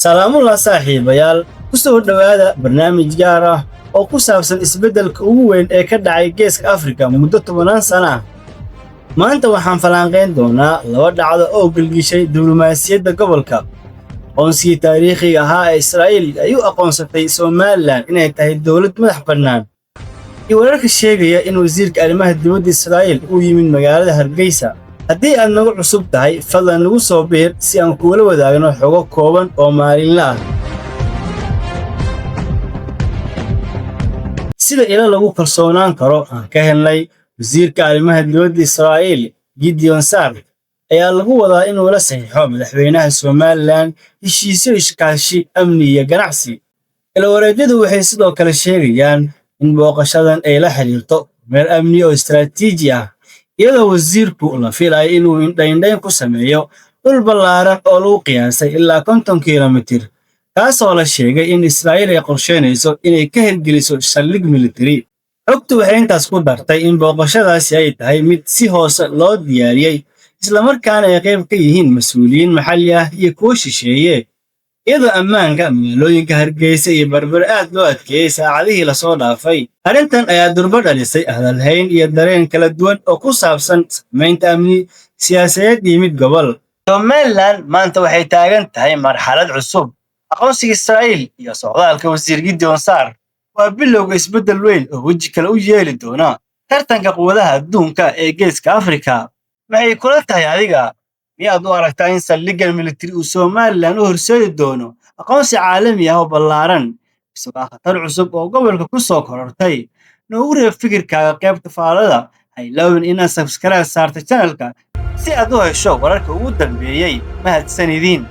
Salaamulla saaxiibayaal, ku soo dhawaada barnaamij gaar ah oo ku saabsan isbeddelka ugu weyn ee ka dhacay Geeska Afrika muddo 10 sano ah. Maanta waxaan falanqayn doonaa laba dhacdo oo gilgishay diblomaasiyadda gobolka. Aqoonsigii taariikhiga ahaa ee Israa'iil ay u aqoonsatay Somaliland inay tahay dowlad madax bannaan, iyo wararka sheegaya in wasiirka arrimaha dibadda Israa'iil uu yimid magaalada Hargeysa. haddii aad nagu cusub tahay, fadlan nagu soo biir si aan kuula wadaagno xogo kooban oo maalinle ah. Sida ilo lagu kalsoonaan karo aan ka helnay, wasiirka arrimaha dibadda Israa'iil Gideon Saar ayaa lagu wadaa inuu la saxiixo madaxweynaha Somaliland heshiisyo iskaashi amni iyo ganacsi. Ilwareegyadu waxay sidoo kale sheegayaan in booqashadan ay la xiriirto meel amni oo istiraatiiji ah, iyadoo wasiirku la filayo inuu indhayn ku sameeyo dhul ballaaran oo lagu qiyaasay ilaa 50 kiilomitir, kaasoo la sheegay in Israa'iil ay qorsheynayso inay ka hirgeliso saldhig militari. Xogtu waxay intaas ku dartay in booqashadaasi ay tahay mid si hoose loo diyaariyey, isla markaana ay qayb ka yihiin mas'uuliyiin maxalli ah iyo kuwo shisheeye, iyadoo ammaanka magaalooyinka Hargeysa iyo Berbera aad loo adkeeyey saacadihii la soo dhaafay. Arrintan ayaa durba dhalisay hadalhayn iyo dareen kala duwan oo ku saabsan saamaynta amni, siyaasadeed iyo mid gobol. Somaliland maanta waxay taagan tahay marxalad cusub. Aqoonsiga Israa'iil iyo socdaalka wasiir Gideon Saar waa bilowga isbeddel weyn oo weji kale u yeeli doona tartanka quwadaha adduunka ee Geeska Afrika. Maxay kula tahay adiga? miyaad u aragtaa in saldhiggan militari uu Somaliland u horseedi doono aqoonsi caalami ah oo ballaaran, mise waa khatar cusub oo gobolka ku soo korortay? Noogu reeb fikirkaaga qaybta faallada. Ha ilaawin inaad subscribe saarto channelka si aad u hesho wararka ugu dambeeyay. Mahadsanidin.